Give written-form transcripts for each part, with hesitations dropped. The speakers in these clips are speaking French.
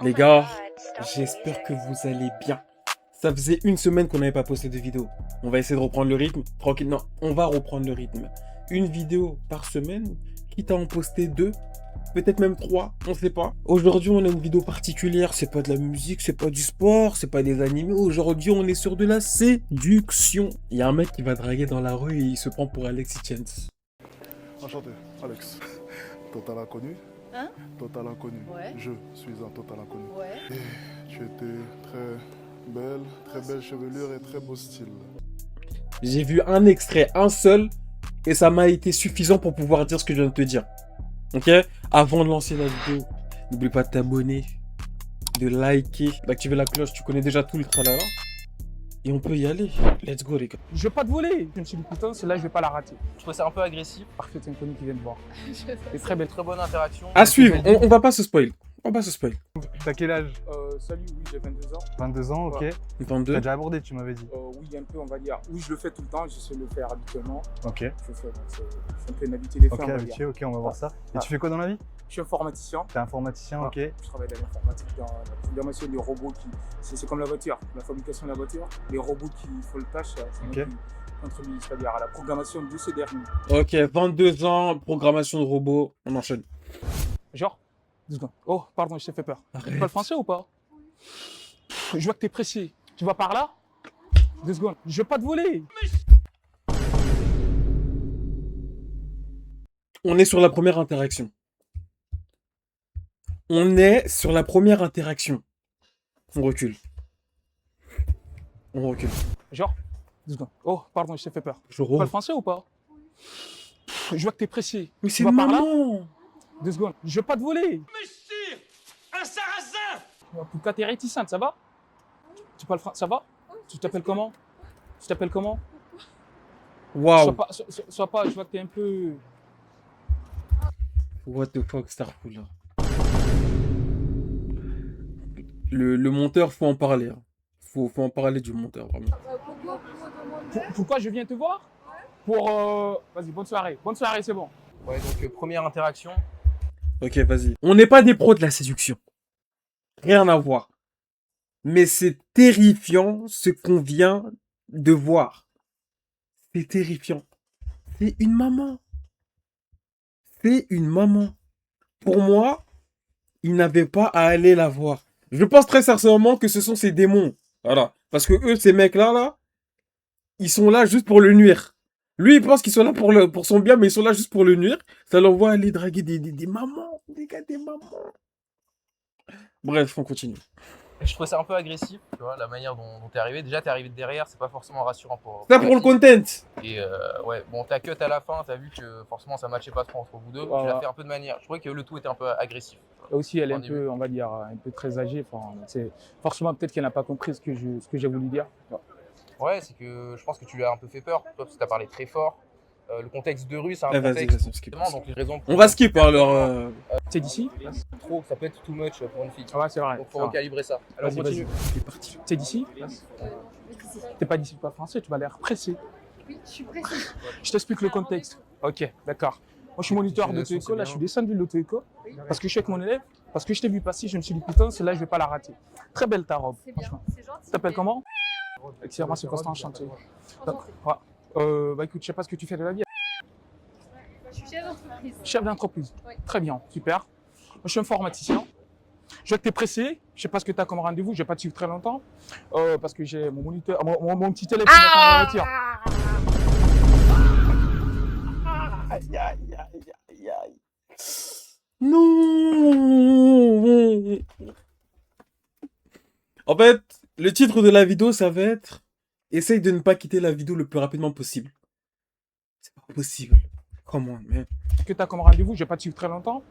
Les gars, j'espère que vous allez bien. Ça faisait une semaine qu'on n'avait pas posté de vidéo. On va essayer de reprendre le rythme. Tranquille, non, on va reprendre le rythme. Une vidéo par semaine, quitte à en poster deux, peut-être même trois, on sait pas. Aujourd'hui, on a une vidéo particulière. C'est pas de la musique, c'est pas du sport, c'est pas des animés. Aujourd'hui, on est sur de la séduction. Il y a un mec qui va draguer dans la rue et il se prend pour Alexis Chance. Enchanté, Alex. Total inconnu. Hein? Total inconnu. Ouais. Je suis un total inconnu. Ouais. Et tu étais très belle chevelure et très beau style. J'ai vu un extrait, un seul, et ça m'a été suffisant pour pouvoir dire ce que je viens de te dire. Ok? Avant de lancer la vidéo, n'oublie pas de t'abonner, de liker, d'activer la cloche. Tu connais déjà tout le tralala. Et on peut y aller. Let's go, les gars. Je vais pas te voler. Je me suis dit, putain, celle-là, je vais pas la rater. Je trouve ça un peu agressif. Parfait, c'est inconnu qui vient de voir. Je- Et très belle. Très bonne interaction. À suivre, on va pas se spoil. On va pas se spoil. T'as quel âge? Salut, oui, j'ai 22 ans. 22 ans, ok. Ouais. T'as 22. déjà abordé, tu m'avais dit. Oui, un peu, on va dire. Oui, je le fais tout le temps, j'essaie de le faire habituellement. Ok. Je fais, donc c'est un peu une habitude des faits, Ok, on va habitué, dire. ok, on va voir ça. Et Ah. tu fais quoi dans la vie? Je suis informaticien. T'es informaticien, ok. Je travaille dans l'informatique, dans la programmation des robots qui. C'est comme la voiture, la fabrication de la voiture. Les robots qui font le tâche, c'est moi Ok. qui contribue, c'est-à-dire à la programmation de ces derniers. Ok, 22 ans, programmation de robots. On enchaîne. Genre, 2 secondes. Oh, pardon, je t'ai fait peur. Tu Arrête. parles français ou pas? Je vois que t'es pressé. Tu vas par là? 2 secondes. Je vais pas te voler. On est sur la première interaction. On est sur la première interaction. On recule. On recule. Genre, 2 secondes. Oh, pardon, je t'ai fait peur. Je Tu parles roule. français ou pas? Je vois que t'es pressé. Mais Tu c'est vas par là? maman. 2 secondes. Je vais pas te voler. Un sarrasin! En tout cas, t'es réticente, ça va? Tu parles français, ça va? Tu t'appelles comment? Tu t'appelles comment? Waouh. Sois pas, je vois que t'es un peu. What the fuck, Starful, là. Le monteur, faut en parler. Hein. Faut en parler du monteur, vraiment. Pourquoi je viens te voir? Vas-y, bonne soirée. Bonne soirée, c'est bon. Ouais, donc première interaction. Ok, vas-y. On n'est pas des pros de la séduction. Rien à voir. Mais c'est terrifiant ce qu'on vient de voir. C'est terrifiant. C'est une maman. C'est une maman. Pour moi, il n'avait pas à aller la voir. Je pense très sincèrement que ce sont ces démons. Voilà. Parce que eux, ces mecs-là, là, ils sont là juste pour le nuire. Lui, il pense qu'ils sont là pour son bien, mais ils sont là juste pour le nuire. Ça l'envoie aller draguer des mamans. Des gars, des mamans. Bref, on continue. Je trouve ça un peu agressif, tu vois, la manière dont t'es arrivé. Déjà, t'es arrivé de derrière, c'est pas forcément rassurant pour. Ça pour le content. Et ouais, bon, t'as cut à la fin, t'as vu que forcément ça matchait pas trop entre vous deux. Ouais, Tu l'as ouais. fait un peu de manière. Je trouvais que le tout était un peu agressif. Et aussi, elle est un Au début. peu, on va dire, un peu très âgée. Enfin, forcément, peut-être qu'elle n'a pas compris ce que j'ai voulu dire. Ouais, c'est que je pense que tu lui as un peu fait peur, toi, parce que t'as parlé très fort. Le contexte de rue, c'est un Eh, vas-y, contexte. vas-y, on skip. Donc les raisons. On va skip, hein, alors. C'est d'ici? Trop, ça peut être too much pour une fille. Ouais, c'est vrai. Donc faut recalibrer ça. Alors Vas-y, continue. C'est parti. C'est d'ici? T'es pas d'ici, pas français, tu m'as l'air pressé. Oui, je suis pressée. Je t'explique le contexte. Ok, d'accord. Moi, je suis moniteur d'auto-école, là, je suis descendu de l'auto-école parce que je suis avec mon élève, parce que je t'ai vu passer, je me suis dit, putain, celle-là, je vais pas la rater. Très belle ta robe, C'est bien, franchement. c'est gentil. Tu t'appelles comment? Excusez-moi, c'est Constant, enchanté. Enchantée. Ouais. Bah écoute, je sais pas ce que tu fais de la vie. Je suis chef d'entreprise. Chef d'entreprise. Oui. Très bien, super. Moi, je suis informaticien. Je vois que tu es pressé. Je sais pas ce que tu as comme rendez-vous. Je vais pas te suivre très longtemps. Parce que j'ai mon moniteur, mon petit élève qui m'attend dans la voiture. Aïe, aïe, aïe, aïe, aïe. Non. En fait, le titre de la vidéo, ça va être « Essaye de ne pas quitter la vidéo le plus rapidement possible ». C'est pas possible. Comment, mais... Ce que tu as comme rendez-vous, je vais pas te suivre très longtemps.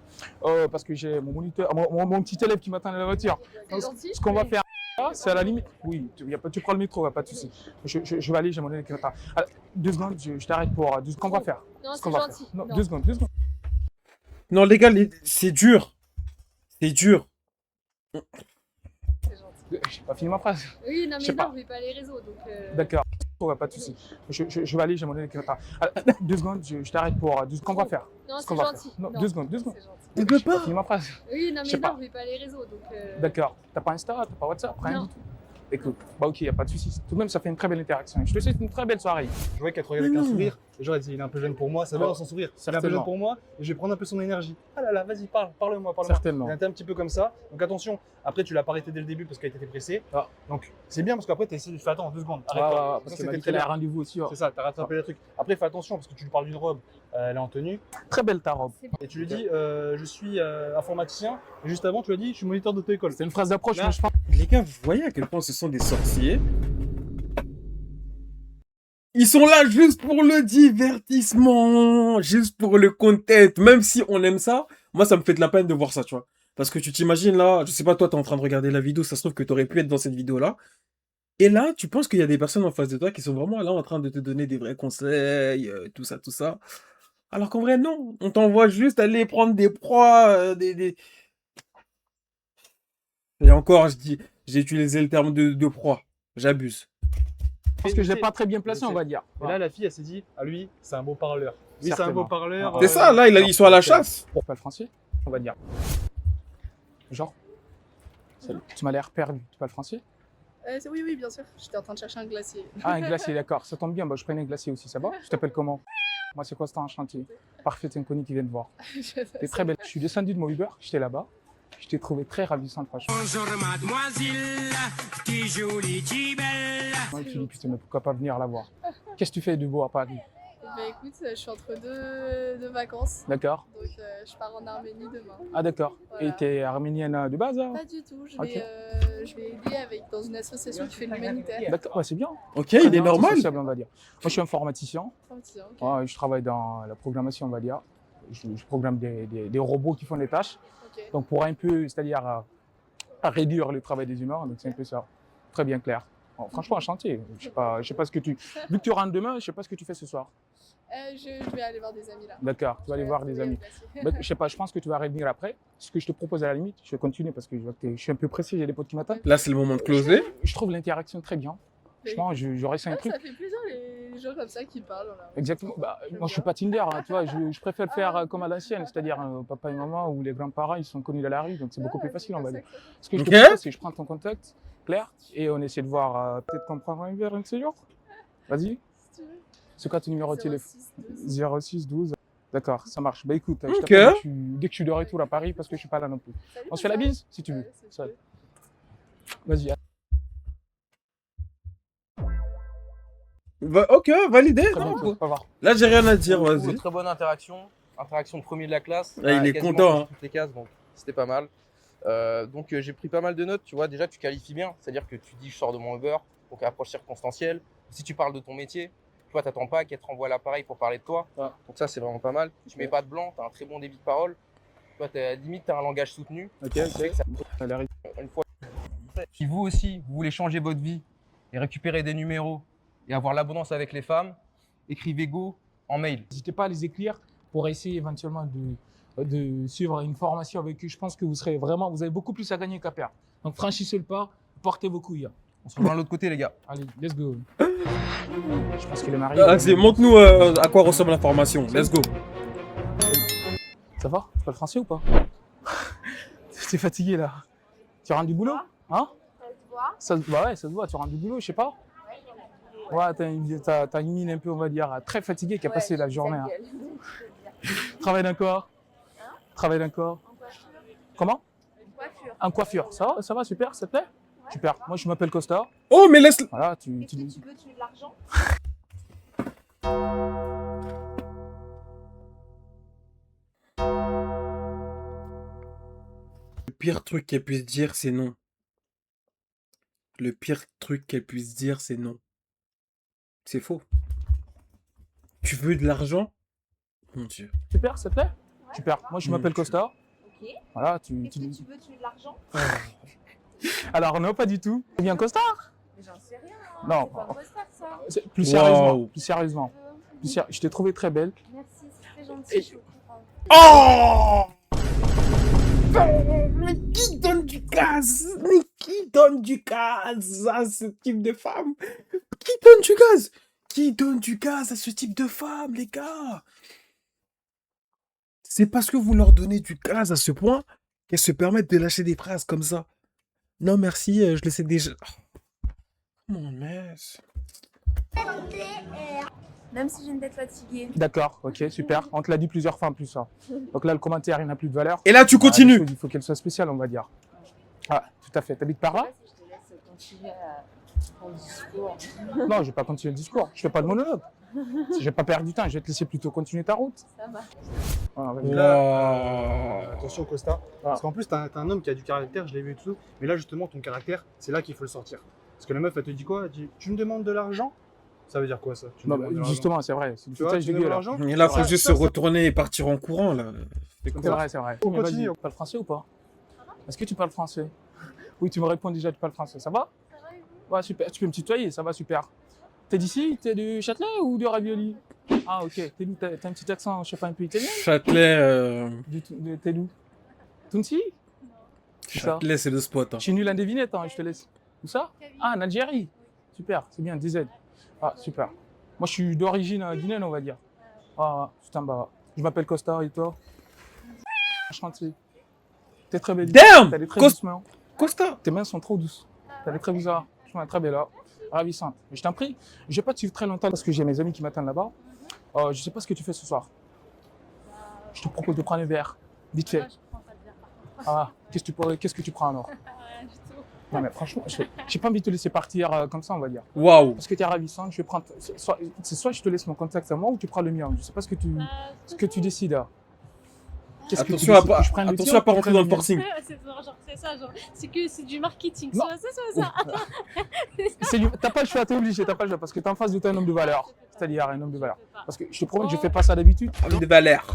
Parce que j'ai mon moniteur, mon petit élève qui m'attend dans la voiture. C'est Donc, gentil. ce qu'on va faire, là, c'est à la limite. Oui, tu prends le métro, pas de souci. Je vais aller, j'ai mon élève qui m'attend. Alors, 2 secondes, je t'arrête pour 2 secondes. Ce qu'on va faire. Non, Ce c'est qu'on va gentil. faire. Non, Non. 2 secondes, 2 secondes. Non, les gars, c'est dur. C'est dur. C'est gentil. J'ai pas fini ma phrase. Oui, non, Je sais mais pas. non, mais pas les réseaux. Donc, D'accord. Ouais, pas de soucis. Je vais aller, j'ai mon élève qui m'attend. 2 secondes, je t'arrête pour 2 secondes. Qu'on va faire Non, Ce c'est qu'on va gentil. faire. Non, 2 secondes, 2 secondes. C'est gentil. Tu peux J'ai pas. fini ma phrase. Oui, non, Je mais sais pas. non, je vais pas les réseaux, donc... D'accord. T'as pas Insta, t'as pas WhatsApp, rien Non. du tout. Écoute, bah ok, y a pas de soucis. Tout de même, ça fait une très belle interaction. Je te souhaite une très belle soirée. Je vois qu'elle te regardait avec un sourire. Et genre, elle dit, il est un peu jeune pour moi. Ça va dans son sourire. Il est un peu Certainement. jeune pour moi. Et je vais prendre un peu son énergie. Ah là là, vas-y, parle-moi. Certainement. Elle était un petit peu comme ça. Donc attention, après, tu l'as pas arrêté dès le début parce qu'elle était pressée. Ah. Donc c'est bien parce qu'après, tu essaies de faire attends 2 secondes. Ouais, Arrête-toi. ouais, Ça, parce c'était qu'elle m'a dit très qu'elle a un bien. rendez-vous aussi. Ouais. C'est ça, t'as rattrapé le truc. Après, fais attention parce que tu lui parles d'une robe. Elle est en tenue. Très belle ta robe. Et tu lui dis, je suis informaticien. Et juste avant, tu lui as dit, je suis moniteur d'auto-école. C'est une phrase d'approche, Là. mais je pense. Les gars, vous voyez à quel point ce sont des sorciers? Ils sont là juste pour le divertissement, juste pour le content. Même si on aime ça, moi ça me fait de la peine de voir ça, tu vois. Parce que tu t'imagines là, je sais pas, toi t'es en train de regarder la vidéo, ça se trouve que t'aurais pu être dans cette vidéo-là. Et là, tu penses qu'il y a des personnes en face de toi qui sont vraiment là en train de te donner des vrais conseils, tout ça, tout ça. Alors qu'en vrai, non. On t'envoie juste aller prendre des proies, Et encore, j'ai utilisé le terme de proie. J'abuse. Je pense que je l'ai pas très bien placé, on va dire. Et là, la fille, elle s'est dit, ah lui, c'est un beau parleur. Lui, c'est un Certainement. beau parleur. C'est ça, là, ils sont à la chasse. Pourquoi le français On va dire. Genre. Salut. Tu m'as l'air perdu. Tu parles français Oui, bien sûr. J'étais en train de chercher un glacier. Ah, un glacier, d'accord. Ça tombe bien. Bah, je prenais un glacier aussi, ça va Je t'appelle comment Moi, c'est Constant, enchanté. Parfait, inconnu qui vient de voir. T'es très belle. Je suis descendu de mon Uber, j'étais là-bas. Je t'ai trouvé très ravissante, franchement. Bonjour mademoiselle, t'es jolie, t'es belle. Moi, je me dis, putain, mais pourquoi pas venir la voir Qu'est-ce que tu fais de beau à Paris Bah écoute, je suis entre deux vacances. D'accord. Donc je pars en Arménie demain. Ah, d'accord. Voilà. Et t'es arménienne de base hein Pas du tout. Ok. Je vais aider dans une association qui fait de l'humanitaire. D'accord, ouais, c'est bien. Ok, il est Bien, normal. c'est sociable, on va dire. Moi, je suis informaticien. Ok. Ouais, je travaille dans la programmation, on va dire. Je programme des robots qui font des tâches. Ok. Donc, pour un peu, c'est-à-dire à réduire le travail des humains. Donc, c'est un peu ça. Très bien clair. Bon, franchement, enchanté. Je sais pas ce que tu. Vu que tu rentres demain, je sais pas ce que tu fais ce soir. Je vais aller voir des amis là. D'accord, tu vas aller voir des amis. Bah, je sais pas, je pense que tu vas revenir après. Ce que je te propose à la limite, je vais continuer parce que je vois que je suis un peu pressé, j'ai des potes qui m'attendent. Là, c'est le moment de closer. Je trouve l'interaction très bien. Franchement, j'aurais ça un truc. Ça fait plaisir les gens comme ça qui parlent. Là. Exactement. Bah, moi, je suis pas Tinder, hein, tu vois. Je préfère faire comme à l'ancienne, c'est-à-dire papa et maman ou les grands-parents, ils sont connus dans la rue, donc c'est beaucoup plus facile, on va dire. Ce que je te Ok. propose, c'est que je prends ton contact, Claire, et on essaie de voir peut-être qu'on prend un verre un de ces jours. Vas-y. Si tu veux. C'est quoi ton numéro de téléphone 06 12. D'accord, ça marche. Bah écoute, je Ok. t'appelle dès que je suis de retour à Paris parce que je suis pas là non plus. Salut, On se fait la bise si tu veux. Ouais, si tu Ça- veux. Vas-y. Ok, validé. Très non, bientôt. Au revoir. Là, j'ai rien à dire, Pour le coup, vas-y. très bonne interaction. Interaction de premier de la classe. Là, il est Quasiment content, sur hein. toutes les cases, donc c'était pas mal. Donc j'ai pris pas mal de notes, tu vois. Déjà, tu qualifies bien. C'est-à-dire que tu dis je sors de mon Uber, donc approche circonstancielle. Si tu parles de ton métier, tu vois, t'attends pas qu'elle te renvoie l'appareil pour parler de toi. Ah. Donc ça, c'est vraiment pas mal. Tu mets pas de blanc, tu as un très bon débit de parole. Tu vois, limite, tu as un langage soutenu. Ok, Ce qui fait que ça- Ça a l'air- une fois. Si vous aussi, vous voulez changer votre vie et récupérer des numéros et avoir l'abondance avec les femmes, écrivez Go en mail. N'hésitez pas à les écrire pour essayer éventuellement de suivre une formation avec eux. Je pense que vous avez beaucoup plus à gagner qu'à perdre. Donc franchissez le pas, portez vos couilles. On se rejoint de l'autre côté, les gars. Allez, let's go. Je pense qu'il est marié. Vas-y, montre-nous à quoi ressemble la formation. Let's go. Ça va? Tu parles français ou pas? T'es fatigué là. Tu rentres du boulot? Hein? Bah ouais, ça se voit, tu rentres du boulot, je sais pas. Ouais, t'as une mine un peu, on va dire, très fatiguée qui a passé la journée. Hein. Travaille dans quoi? Travaille dans quoi? Comment? En coiffure. Ça va, super, ça te plaît? Super. Moi, je m'appelle Costa. Oh, mais laisse. Voilà, Est-ce que tu veux tuer de l'argent? Le pire truc qu'elle puisse dire, c'est non. Le pire truc qu'elle puisse dire, c'est non. C'est faux. Tu veux de l'argent? Mon Dieu. Super, ça te plaît? Super. Moi, je m'appelle Costa. Ok. Voilà, Est-ce que tu veux tuer de l'argent? Alors, non, pas du tout. C'est bien costard? Mais j'en sais rien. Non. C'est pas un costard, ça. Plus sérieusement. Wow. Plus sérieusement. Je t'ai trouvé très belle. Merci, c'est très gentil. Et- Je suis au courant. Oh! Mais qui donne du gaz? Mais qui donne du gaz à ce type de femme? Qui donne du gaz? Qui donne du gaz à ce type de femme, les gars? C'est parce que vous leur donnez du gaz à ce point qu'elles se permettent de lâcher des phrases comme ça. Non, merci, je le sais déjà. Mon mess. Même si j'ai une tête fatiguée. D'accord, ok, super. On te l'a dit plusieurs fois en plus. Ça. Donc là, le commentaire, il n'a plus de valeur. Et là, tu Ah, continues. il faut qu'elle soit spéciale, on va dire. Ah, tout à fait. T'habites par là? Je te laisse continuer ton discours. Non, je vais pas continuer le discours. Je fais pas de monologue. Je vais pas perdre du temps. Je vais te laisser plutôt continuer ta route. Ça va. Ah, vas-y. Wow. Attention Costa, parce qu'en plus t'as un homme qui a du caractère, je l'ai vu et tout, mais là justement ton caractère, c'est là qu'il faut le sortir. Parce que la meuf elle te dit quoi? Elle dit tu me demandes de l'argent? Ça veut dire quoi ça? Tu me Non, demandes de bah, l'argent. justement, c'est vrai. C'est du Tu vois, foutage tu de me gueule. demandes de là. l'argent? Et là, faut Ouais, juste ça, se retourner et partir en courant, là. C'est C'est quoi? vrai, c'est vrai. On Mais continue. vas-y, tu parles français ou pas? Est-ce que tu parles français? Oui, tu me réponds déjà, tu parles français. Ça va? Ça va et vous? Ouais, super. Tu peux me tutoyer, ça va, super. T'es d'ici? T'es du Châtelet ou du Ravioli? Ah, ok. T'es d'où? T'as un petit accent, je sais pas, un peu italien? Châtelet, T'es d'où? Tunisi? Où ça? Châtelet, c'est le spot. Hein. Je suis nul en devinette, hein, je te laisse. Où ça? Ah, en Algérie. Super, c'est bien, DZ. Ah, super. Moi, je suis d'origine guinéenne, on va dire. Ah, putain, bah, je m'appelle Costa, et toi? Enchanté. T'es très belle. Damn! T'as des très Cos- douces mains. Costa! Tes mains sont trop douces. T'as des très bizarres. Je suis très belle là. Ravissante. Mais je t'en prie, je vais pas te suivre très longtemps parce que j'ai mes amis qui m'attendent là-bas. Je sais pas ce que tu fais ce soir. Je te propose de prendre un verre. Vite fait. Moi, je prends pas de verre par contre. Ah, qu'est-ce que tu prends alors? Rien du tout. Non, mais franchement, j'ai pas envie de te laisser partir comme ça, on va dire. Waouh! Parce que tu es ravissante, je vais prendre. Soit je te laisse mon contact à moi ou tu prends le mien. Je sais pas ce que tu décides là. Qu'est-ce que tu Attention à décides? pas, Je prends le attention tien à pas ou tu rentrer prends dans le mien? forcing. C'est ça, genre, c'est du marketing. Non. Soit ça, soit ça. T'as pas le choix, t'es obligé, t'as pas le choix parce que t'es en face de toi un homme de valeur. C'est-à-dire un homme de valeur. Parce que je te promets que je fais pas ça d'habitude. Homme de valeur.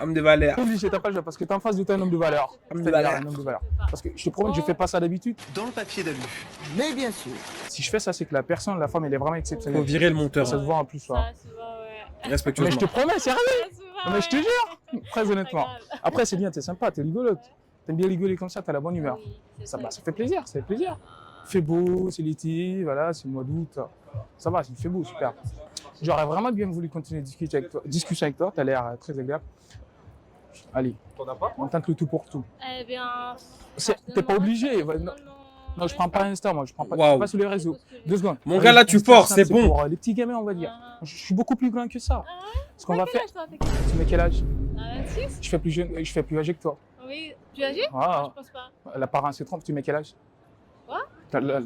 Homme de valeur. T'es obligé, t'as pas le choix parce que t'es en face de toi un homme de valeur. Homme de C'est-à-dire valeur. un homme de valeur. Parce que je te promets que je fais pas ça d'habitude. Dans le papier d'alu. Mais bien sûr. Si je fais ça, c'est que la personne, la femme, elle est vraiment Faut exceptionnelle. virer le monteur. Ça se voit en plus. Là. Ça se voit, ouais. Mais Respectueusement. je te promets, c'est rien. Ça se voit, Mais je te ouais. jure, très honnêtement. Pas grave. Après, c'est bien, t'es sympa, t'es rigolote. T'aimes bien rigoler comme ça, t'as la bonne humeur. Oui, c'est Ça, ça. bah, ça fait plaisir, ça fait plaisir. Il fait beau, c'est l'été, voilà, c'est le mois d'août. Ça va, il fait beau, super. J'aurais vraiment bien voulu continuer de discuter avec toi, t'as l'air très agréable. Allez, T'en as pas? on tente le tout pour tout. Eh bien. T'es pas obligé. Non, Non, je prends pas Insta, moi, je prends pas, je Waouh. suis pas sur les réseaux. 2 secondes. Mon gars, là, tu Insta, forces, ça, c'est bon. pour les petits gamins, on va dire. Je suis beaucoup plus grand que ça. Ce qu'on va faire, tu mets quel âge? 26? Je fais plus âgé que toi. Oui. Tu es âgé? Ah. Non, je pense pas. L'apparence se trompe, tu mets quel âge? Quoi?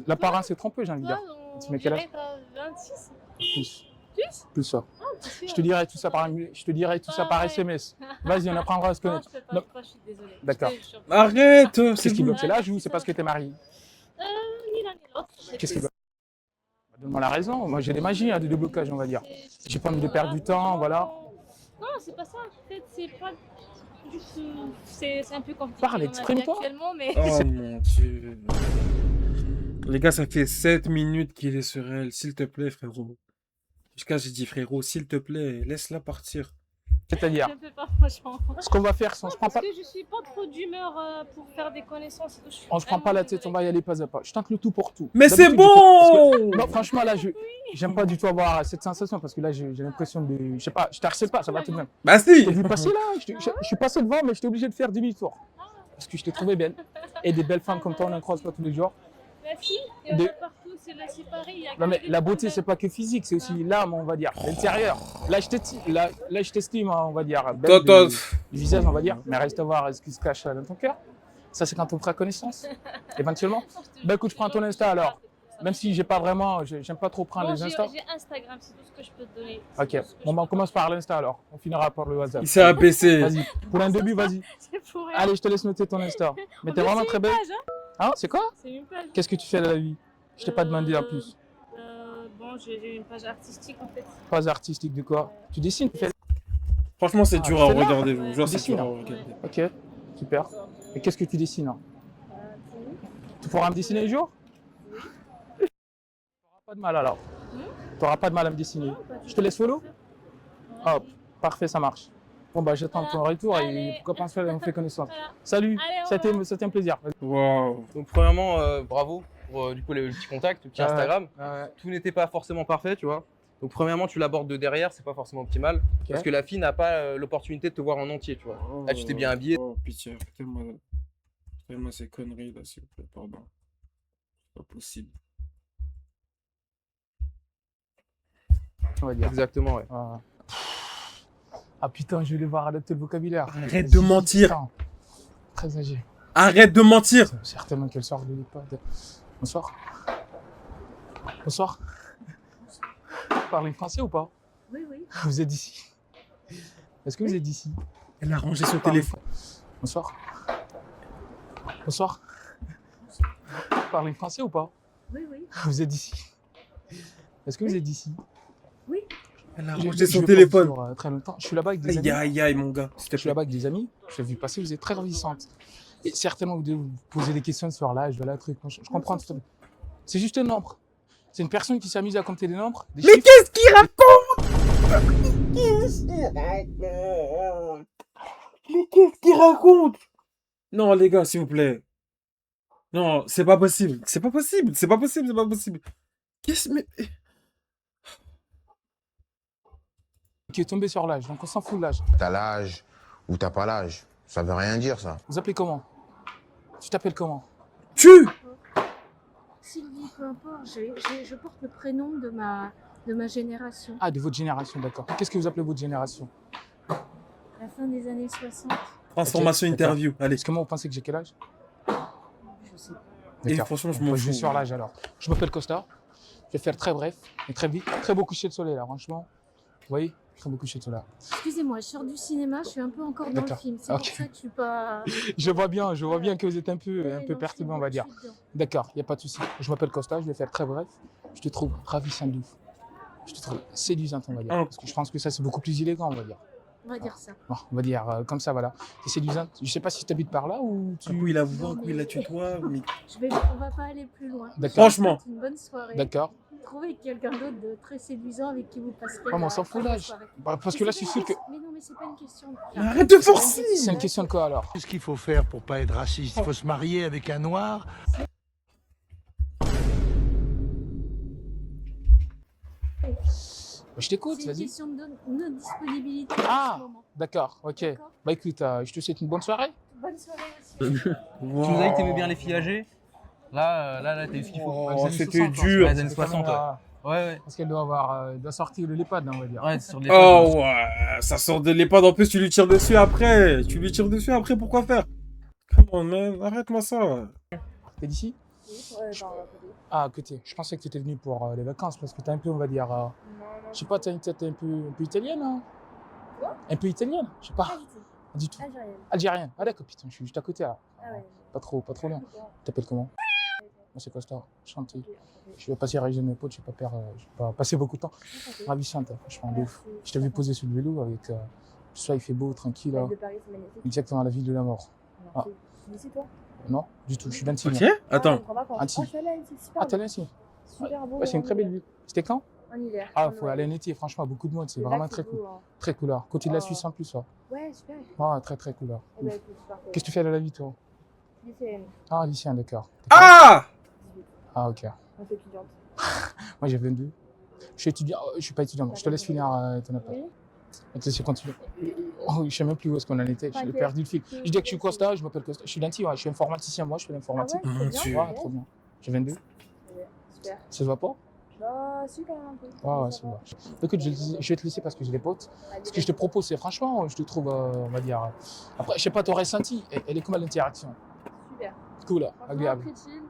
L'apparence se trompe, j'ai envie de Toi, dire. on Tu mets quel âge? dirait t'as 26? Plus. Plus? Plus ça. Ah, t'es sûr? Je te dirai tout ça par, Ah, ouais. SMS. Vas-y, on apprendra à se Non, connaître. je peux pas, Non. je peux pas, je suis désolée. D'accord. Je te jure. Arrête! Qu'est-ce C'est qui bon. bloque? C'est l'âge ou c'est parce que t'es marié? Ni l'un ni l'autre. Qu'est-ce qui bloque? Donne-moi la raison. Moi, j'ai des magies de déblocage, on va dire. J'ai pas envie de perdre du temps, voilà. Non, c'est pas ça. En fait, c'est pas. C'est un peu compliqué. Parle, dans ma vie exprime-toi. Actuellement, mais. Oh mon dieu. Les gars, ça fait 7 minutes qu'il est sur elle. S'il te plaît, frérot. Jusqu'à j'ai dit frérot, s'il te plaît, laisse-la partir. C'est-à-dire, Je peux pas, franchement. ce qu'on va faire, c'est on se prend Parce pas, que je suis pas trop d'humeur pour faire des connaissances et tout. Je suis on se prend pas vraiment la tête, on désolée. va y aller pas à pas. Je tente le tout pour tout. Mais c'est D'habitude, je fais- parce que- bon! Non, franchement, là, j'aime pas du tout avoir cette sensation parce que là, j'ai l'impression de. Je sais pas, je t'harcèle pas, ça va tout de même. Bah Je si! t'ai vu passer là, je suis passé devant, mais j'étais obligé de faire demi-tour. Parce que je t'ai trouvé belle. Et des belles femmes comme toi, on en croise pas tous les jours. Merci. Il y en De- a partout, c'est là, c'est pareil. il y a Non, mais que des la beauté, femmes c'est pas que physique, c'est aussi l'âme, on va dire, l'intérieur. Là, je t'estime, on va dire, belle Toi, du visage, on va dire, mais reste à voir ce qui se cache dans ton cœur. Ça, c'est quand on fera connaissance, éventuellement. Bah écoute, je prends ton Insta alors. Même si j'ai pas vraiment, j'aime pas trop prendre Bon, les Insta. j'ai Instagram, c'est tout ce que je peux te donner. Ok, bon, bah, on commence par l'Insta alors. On finira par le WhatsApp. il s'est abaissé. Vas-y, pour un début, vas-y. C'est pour rien. Allez, je te laisse noter ton Insta. Mais t'es En plus, vraiment c'est très une belle. page, hein. Hein, c'est quoi? C'est une page. Qu'est-ce que tu fais de la vie? Je t'ai pas demandé en plus. Bon, j'ai une page artistique en fait. Pas artistique de quoi? Tu dessines? Franchement, c'est Ah, dur à c'est là. regarder. Je vous jure, c'est Dessine, dur à hein. regarder. Ok, super. Et qu'est-ce que tu dessines hein? Tu pourras me dessiner un jour? T'auras pas de mal alors. T'auras pas de mal à me dessiner. Je te laisse follow? Hop, parfait, ça marche. Bon, bah, j'attends ton retour et Allez. pourquoi pas on fait connaissance. Voilà. Salut, Allez, au c'était un plaisir. Wow. Donc premièrement, bravo pour du coup le petit contact, le petit Instagram. Ouais. Tout n'était pas forcément parfait, tu vois. Donc premièrement, tu l'abordes de derrière, c'est pas forcément optimal. Parce que la fille n'a pas l'opportunité de te voir en entier, tu vois. Là, tu t'es bien habillé. Oh, pitié, faites-moi ces conneries là, s'il vous plaît, pardon. C'est pas possible. On va dire. Exactement, ouais. Ah putain, je vais devoir adapter le vocabulaire. Arrête de mentir. Putain. Très âgé. Arrête de mentir. Certainement qu'elle sort de l'EHPAD. Bonsoir. Bonsoir. Vous parlez français ou pas? Oui, oui. Vous êtes d'ici? Est-ce que vous êtes d'ici? Elle a rangé son téléphone. Bonsoir. Bonsoir. Vous parlez français ou pas? Oui, oui. Vous êtes d'ici? Est-ce que vous êtes d'ici? Oui. Elle a Je rangé son vais pas téléphone. vous suivre, très longtemps. Je suis là-bas avec des Aïe, amis. aïe, aïe, mon gars. Je suis là-bas avec des amis. Je l'ai vu passer, vous êtes très ravissante. Et certainement, vous devez vous poser des questions sur l'âge, voilà, truc. Je comprends tout à fait. C'est juste un nombre. C'est une personne qui s'amuse à compter des nombres. Des Mais chiffres. qu'est-ce qu'il raconte? Mais qu'est-ce qu'il raconte? Non, les gars, s'il vous plaît. Non, c'est pas possible. C'est pas possible. C'est pas possible. C'est pas possible. Mais... Qui est tombé sur l'âge, donc on s'en fout de l'âge. T'as l'âge ou t'as pas l'âge. Ça veut rien dire, ça. Vous appelez comment? Tu t'appelles comment? Tu Sylvie, peu importe, je porte le prénom de ma génération. Ah, de votre génération, d'accord. Qu'est-ce que vous appelez votre génération? La fin des années 60. Transformation Ok, interview. Allez. Est-ce que moi, vous pensez que j'ai quel âge? Je sais pas. Et D'accord. franchement, je Bon, m'en je vais fous. sur l'âge alors. Je m'appelle Costa. Je vais faire très bref et très vite. Très beau coucher de soleil là, franchement. Vous voyez? Très beau coucher de soleil. Excusez-moi, je sors du cinéma, je suis un peu encore dans le D'accord. film. C'est Ok. pour ça que je suis pas. Je vois bien que vous êtes un peu Non, perturbé, c'est on va bon, dire. je suis dedans. D'accord, il n'y a pas de souci. Je m'appelle Costa, je vais faire très bref. Je te trouve ravissante de ouf. Je te trouve séduisante, on va dire. Ah. Parce que je pense que ça, c'est beaucoup plus élégant, on va dire. On va dire ça. Bon, on va dire comme ça, voilà. T'es séduisante. Je sais pas si tu habites par là ou Un coup, il la voit, un coup, il la tutoie. Mais... On va pas aller plus loin. D'accord. Franchement. C'est une bonne soirée. D'accord. Trouvez quelqu'un d'autre de très séduisant avec qui vous passerez. Ouais, mais on s'en fout la l'âge. soirée. Bah, parce que là, je suis sûr que. Mais non, mais c'est pas une question. Arrête de forcer. C'est une question de quoi alors? Qu'est-ce qu'il faut faire pour pas être raciste? Il faut se marier avec un noir. Je t'écoute, C'est une vas-y. question de notre disponibilité Ah. en ce moment. D'accord, ok. D'accord. Bah écoute, je te souhaite une bonne soirée. Bonne soirée aussi. Tu nous as dit que t'aimais bien les filles âgées. Là, t'as eu ce qu'il faut. Oh, Les années c'était 60, dur. Ouais, les années 60, ouais. Ouais. Parce qu'elle doit avoir, doit sortir de l'EHPAD, on va dire. Ouais, c'est sur des Oh ouais, ça sort de l'EHPAD. En plus, tu lui tires dessus après. Pourquoi faire? Come on, man. Arrête-moi ça. T'es d'ici? Ah, à côté. Je pensais que tu étais venu pour les vacances parce que t'es un peu, on va dire. Je sais pas, t'as une tête un peu italienne, hein? Quoi? Un peu italienne? Je sais pas. Pas du tout. Pas du tout. Algérienne. Algérienne. Ah, d'accord, putain, je suis juste à côté là. Ah ouais. Pas trop loin. Tu t'appelles comment? Moi, c'est Costa. Chanté. Je vais passer à réviser mes potes, je vais pas passer beaucoup de temps. Ravissante, franchement, de ouf. Je t'ai vu poser sur le vélo avec. Le soir, il fait beau, tranquille. Là. De Paris, c'est magnifique. Exactement, la ville de la mort. Ah. Tu es d'ici, toi? Non, du tout, je suis d'Antilles. Ok, moi. attends. Antilles. Ah, tu es là, c'est super. Ah, t'es là, si. Super beau. Ouais, c'est une très belle ville. C'était quand? En hiver. Ah, en faut Noël. aller en été, franchement, beaucoup de monde, c'est Le vraiment lac, très c'est cool. beau, hein. Très couleur. Côté de la Oh. Suisse en plus, ça. Ouais, super. Ah, très couleur. Eh ben, écoute, parfait. Qu'est-ce que tu fais dans la vie, toi? Lycéenne, Ah, lycéen, d'accord. Ah! 18. Ah, ok. On est étudiante. Moi, j'ai 22. Je suis étudiant, je suis pas étudiant. Je te laisse finir ton appel. Oui. Je te laisse continuer. Oh, je sais même plus où est-ce qu'on en était. J'ai T'inquiète. perdu le fil. Je dis que je suis Costa, je m'appelle Costa. Je suis d'Antilles, ouais. Je suis informaticien, moi, je fais l'informatique. Ah ouais, Mon c'est bien, Dieu. Ouais, ok. trop bien. J'ai 22. Super. Ça se voit pas? Bah, si, quand même un peu. Ouais, ça va. Écoute, je vais te laisser parce que j'ai des potes. Ce que je te propose, c'est franchement, je te trouve, on va dire. Après, je sais pas, t'aurais senti. Elle est comment l'interaction? Super. Cool, Franchement, agréable. très chill.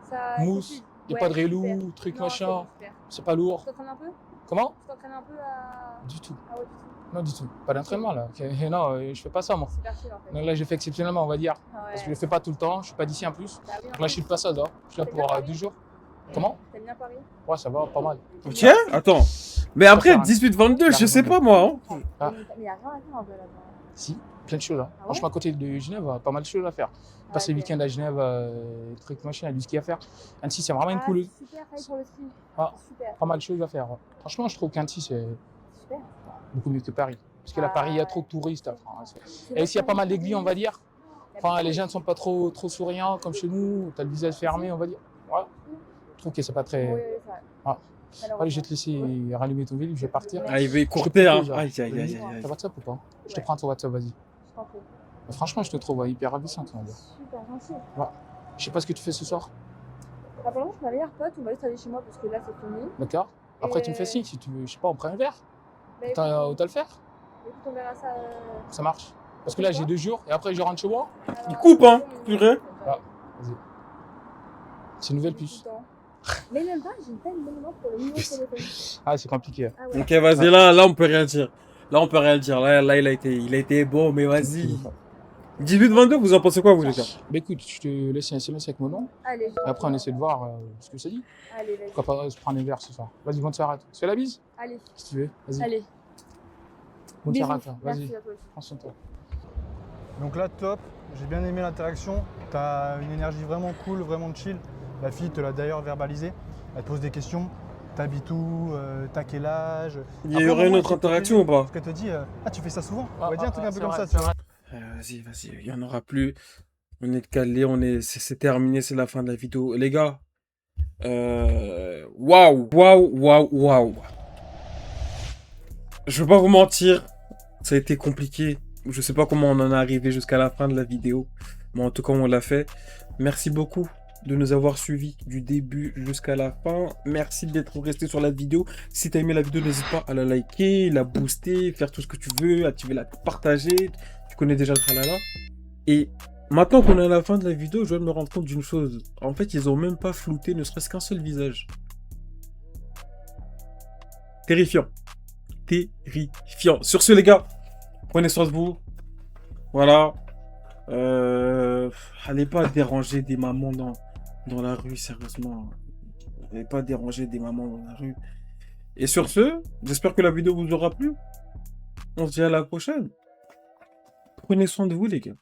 Ça, Mousse, y a pas de relou, truc Non, machin. c'est super. C'est pas lourd. Tu t'entraînes un peu? Comment? Tu t'entraînes un peu à. Du tout. Ah ouais, du tout. Non, du tout. Pas d'entraînement là. Ok, non, je fais pas ça moi. Super chill en fait. Donc là, j'ai fait exceptionnellement, on va dire. Ah ouais. Parce que je le fais pas tout le temps. Je suis pas d'ici en plus. Bah oui, en Donc là, je suis de passage là. Je suis là T'aimes pour bien Paris 2 jours. Comment? T'aimes bien Paris? Ouais, ça va, pas mal. Ok, attends. Mais après, 18-22, je sais pas moi. Hein. Ah. Mais y a rien à faire un peu là-bas. Si, plein de choses là. Ah ouais? Franchement, à côté de Genève, pas mal de choses à faire. Passer le ok. week-end à Genève, truc machin, il y a du ski à faire. Annecy, c'est vraiment une cool. Super, pareil pour le ski. Ah. Super. Pas mal de choses à faire. Franchement, je trouve qu'Annecy, c'est Super. beaucoup mieux que Paris. Parce que là, Paris, il y a trop de touristes. Enfin, et s'il y a pas mal d'aiguilles, on va dire. Enfin, les gens ne sont pas trop souriants comme chez nous. Tu as le visage fermé, on va dire. Ouais. Je trouve que c'est pas très. Ah. Allez, je vais te laisser rallumer ton vélo, je vais partir. Ah, il veut écourter, hein. Déjà. Aïe, aïe, aïe, aïe. T'as WhatsApp ou pas? Je te prends ton WhatsApp, vas-y. Franchement, je te trouve hyper ravissante, on va dire. Super gentil. Ouais. Je sais pas ce que tu fais ce soir. Apparemment, je suis ma meilleure pote, on va juste aller chez moi parce que là, c'est fini. D'accord. Après, Et tu me fais signe si tu veux, je sais pas, on prend un verre. Bah, T'as le faire? écoute, on verra ça. Ça marche. Parce que là, j'ai 2 jours et après, je rentre chez moi. Il coupe, hein, purée. Ah, vas-y. C'est une nouvelle puce. Mais même pas, j'ai pas une bonne note pour le numéro de téléphone. Ah, c'est compliqué. Ah ouais. Ok, vas-y, là, on peut rien dire. Là, on peut rien dire. Là, il a été bon, mais vas-y. 18-22, vous en pensez quoi, vous, les gars? Bah écoute, je te laisse un SMS avec mon nom. Allez. Et après, on essaie de voir ce que ça dit. Allez, vas-y. Pourquoi pas se prendre un verre ce soir. Vas-y, bonne soirée à toi. Tu fais la bise? Allez. Si tu veux. Vas-y. Allez. Bonne Bisous. soirée à toi. Vas-y. Merci à toi aussi. Prends soin de toi. Donc là, top. J'ai bien aimé l'interaction. Tu as une énergie vraiment cool, vraiment chill. La fille te l'a d'ailleurs verbalisé. Elle te pose des questions. T'habites où? T'as quel âge? Il y aurait une autre interaction ou pas? Parce qu'elle te dit ah, tu fais ça souvent? On Ah, va dire un truc un peu c'est comme vrai, ça, tu vois. Vas-y, il y en aura plus. On est calé, c'est terminé, c'est la fin de la vidéo. Les gars, waouh. Je vais pas vous mentir, ça a été compliqué. Je sais pas comment on en est arrivé jusqu'à la fin de la vidéo, mais en tout cas, on l'a fait. Merci beaucoup de nous avoir suivis du début jusqu'à la fin. Merci d'être resté sur la vidéo. Si tu as aimé la vidéo, n'hésite pas à la liker, la booster, faire tout ce que tu veux, activer la partager. Tu connais déjà le tralala. Et maintenant qu'on est à la fin de la vidéo, je viens de me rendre compte d'une chose. En fait, ils ont même pas flouté ne serait-ce qu'un seul visage. Terrifiant. Terrifiant. Sur ce, les gars, prenez soin de vous. Voilà. Allez pas déranger des mamans dans la rue, sérieusement. Allez pas déranger des mamans dans la rue. Et sur ce, j'espère que la vidéo vous aura plu. On se dit à la prochaine. Prenez soin de vous, les gars.